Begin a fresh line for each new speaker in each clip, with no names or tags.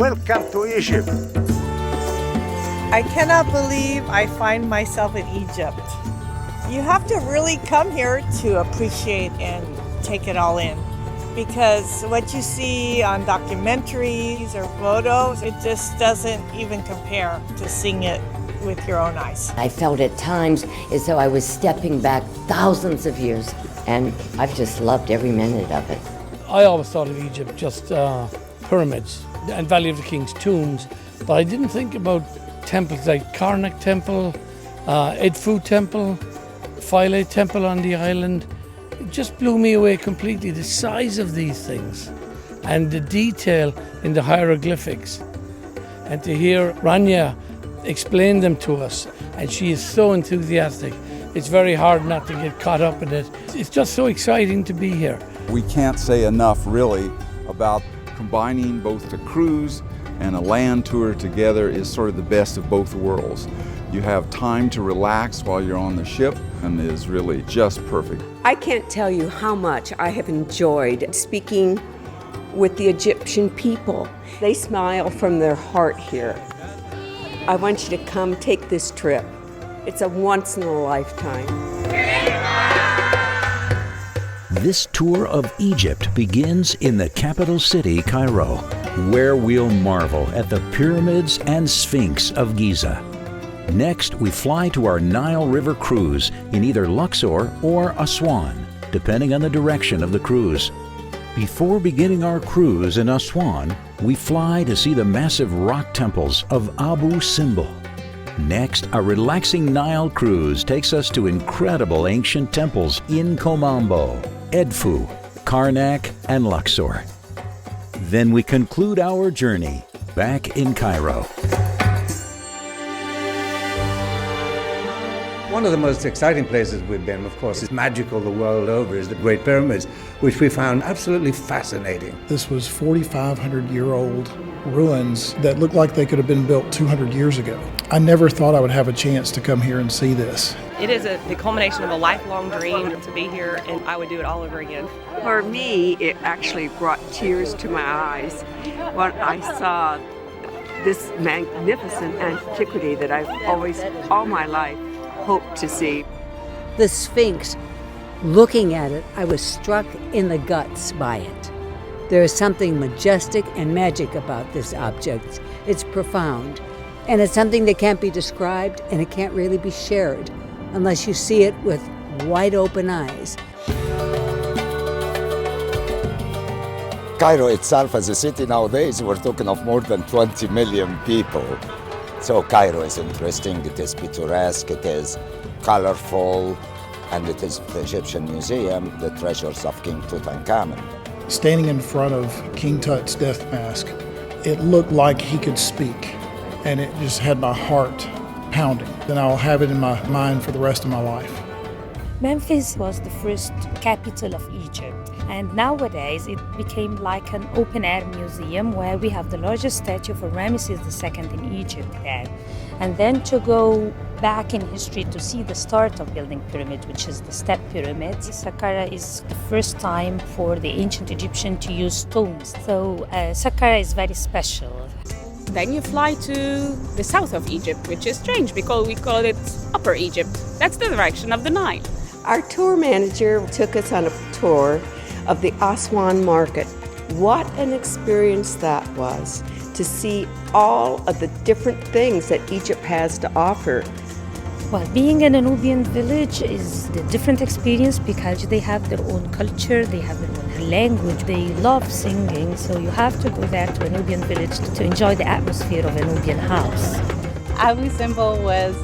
Welcome to Egypt.
I cannot believe I find myself in Egypt. You have to really come here to appreciate and take it all in, because what you see on documentaries or photos, it just doesn't even compare to seeing it with your own eyes.
I felt at times as though I was stepping back thousands of years, and I've just loved every minute of it.
I always thought of Egypt just pyramids and Valley of the King's tombs, but I didn't think about temples like Karnak Temple, Edfu Temple, Philae Temple on the island. It just blew me away completely, the size of these things and the detail in the hieroglyphics. And to hear Rania explain them to us, and she is so enthusiastic. It's very hard not to get caught up in it. It's just so exciting to be here.
We can't say enough really about combining both the cruise and a land tour together is sort of the best of both worlds. You have time to relax while you're on the ship, and it is really just perfect.
I can't tell you how much I have enjoyed speaking with the Egyptian people. They smile from their heart here. I want you to come take this trip. It's a once in a lifetime.
This tour of Egypt begins in the capital city, Cairo, where we'll marvel at the pyramids and Sphinx of Giza. Next, we fly to our Nile River cruise in either Luxor or Aswan, depending on the direction of the cruise. Before beginning our cruise in Aswan, we fly to see the massive rock temples of Abu Simbel. Next, a relaxing Nile cruise takes us to incredible ancient temples in Komombo, Edfu, Karnak, and Luxor. Then we conclude our journey back in Cairo.
One of the most exciting places we've been, of course, is magical the world over, is the Great Pyramids, which we found absolutely fascinating.
This was 4,500-year-old ruins that looked like they could have been built 200 years ago. I never thought I would have a chance to come here and see this.
It is the culmination of a lifelong dream to be here, and I would do it all over again.
For me, it actually brought tears to my eyes when I saw this magnificent antiquity that I've always, all my life, hoped to see.
The Sphinx, looking at it, I was struck in the guts by it. There is something majestic and magic about this object. It's profound, and it's something that can't be described, and it can't really be shared unless you see it with wide open eyes.
Cairo itself as a city nowadays, we're talking of more than 20 million people. So Cairo is interesting, it is picturesque, it is colorful, and it is the Egyptian Museum, the treasures of King Tutankhamun.
Standing in front of King Tut's death mask, it looked like he could speak, and it just had my heart pounding. Then I'll have it in my mind for the rest of my life.
Memphis was the first capital of Egypt, and nowadays it became like an open-air museum where we have the largest statue of Ramesses II in Egypt there. And then to go back in history to see the start of building pyramids, which is the step pyramids. Saqqara is the first time for the ancient Egyptian to use stones. So Saqqara is very special.
Then you fly to the south of Egypt, which is strange because we call it Upper Egypt. That's the direction of the Nile.
Our tour manager took us on a tour of the Aswan market. What an experience that was, to see all of the different things that Egypt has to offer.
Well, being in a Nubian village is a different experience because they have their own culture, they have their own language, they love singing, so you have to go there to a Nubian village to enjoy the atmosphere of a Nubian house.
Abu Simbel was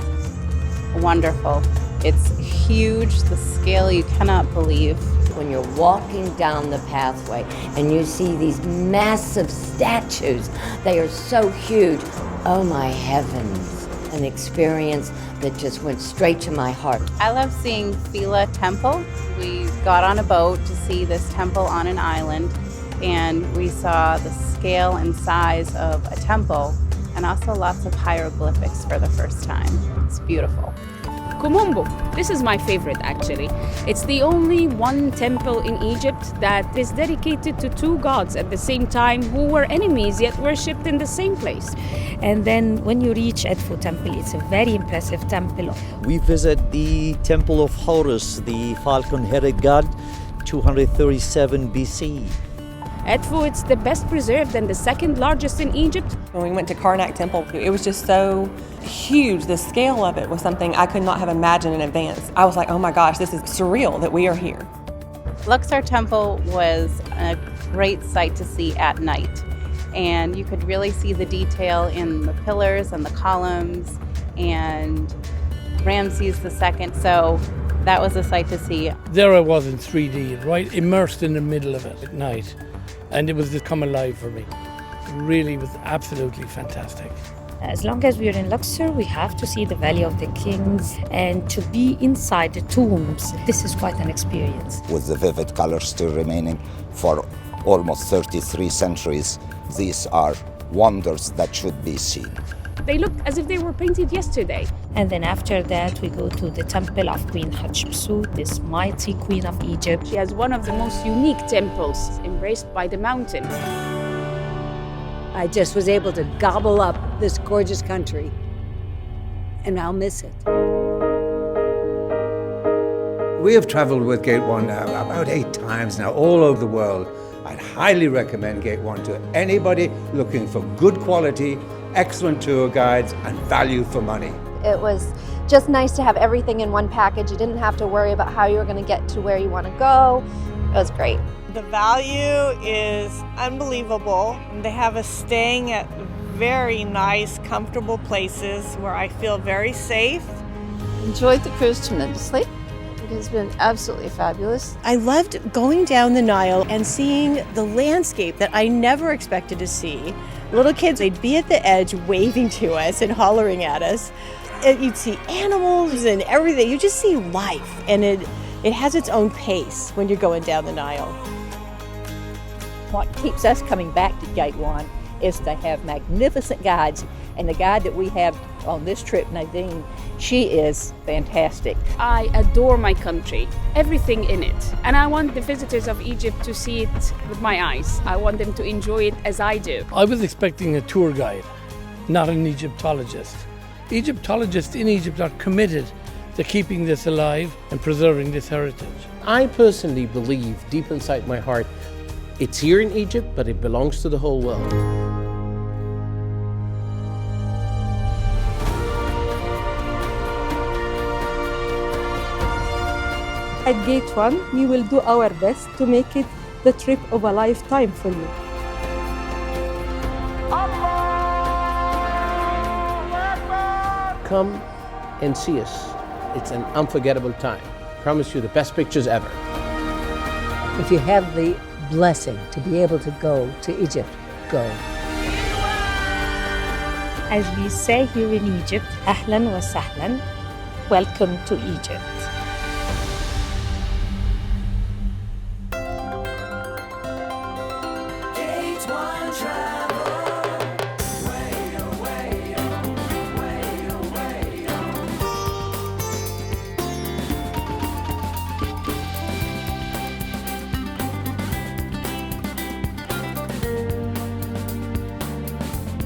wonderful. It's huge, the scale you cannot believe.
When you're walking down the pathway and you see these massive statues, they are so huge. Oh my heavens, an experience that just went straight to my heart.
I love seeing Philae Temple. We got on a boat to see this temple on an island, and we saw the scale and size of a temple and also lots of hieroglyphics for the first time. It's beautiful.
Kumumbu. This is my favorite actually. It's the only one temple in Egypt that is dedicated to two gods at the same time who were enemies yet worshipped in the same place.
And then when you reach Edfu Temple, it's a very impressive temple.
We visit the Temple of Horus, the falcon-headed god, 237 BC.
Edfu, it's the best preserved and the second largest in Egypt.
When we went to Karnak Temple, it was just so huge. The scale of it was something I could not have imagined in advance. I was like, oh my gosh, this is surreal that we are here.
Luxor Temple was a great sight to see at night. And you could really see the detail in the pillars and the columns and Ramses II. So that was a sight to see.
There I was in 3D, right immersed in the middle of it at night. And it was just come alive for me. It really was absolutely fantastic.
As long as we're in Luxor, we have to see the Valley of the Kings and to be inside the tombs. This is quite an experience.
With the vivid colors still remaining for almost 33 centuries, these are wonders that should be seen.
They look as if they were painted yesterday.
And then after that, we go to the temple of Queen Hatshepsut, this mighty queen of Egypt.
She has one of the most unique temples embraced by the mountain.
I just was able to gobble up this gorgeous country, and I'll miss it.
We have traveled with Gate 1 now about 8 times now, all over the world. I'd highly recommend Gate 1 to anybody looking for good quality, excellent tour guides, and value for money.
It was just nice to have everything in one package. You didn't have to worry about how you were going to get to where you want to go. It was great.
The value is unbelievable. They have us staying at very nice, comfortable places where I feel very safe.
Enjoyed the cruise tremendously. It has been absolutely fabulous.
I loved going down the Nile and seeing the landscape that I never expected to see. Little kids, they'd be at the edge waving to us and hollering at us. You'd see animals and everything. You just see life, and it has its own pace when you're going down the Nile.
What keeps us coming back to Gate 1 is to have magnificent guides, and the guide that we have on this trip, Nadine, she is fantastic.
I adore my country, everything in it, and I want the visitors of Egypt to see it with my eyes. I want them to enjoy it as I do.
I was expecting a tour guide, not an Egyptologist. Egyptologists in Egypt are committed to keeping this alive and preserving this heritage.
I personally believe deep inside my heart it's here in Egypt, but it belongs to the whole world.
At Gate 1, we will do our best to make it the trip of a lifetime for you.
Come and see us. It's an unforgettable time. Promise you the best pictures ever.
If you have the blessing to be able to go to Egypt, go.
As we say here in Egypt, Ahlan wa sahlan, welcome to Egypt.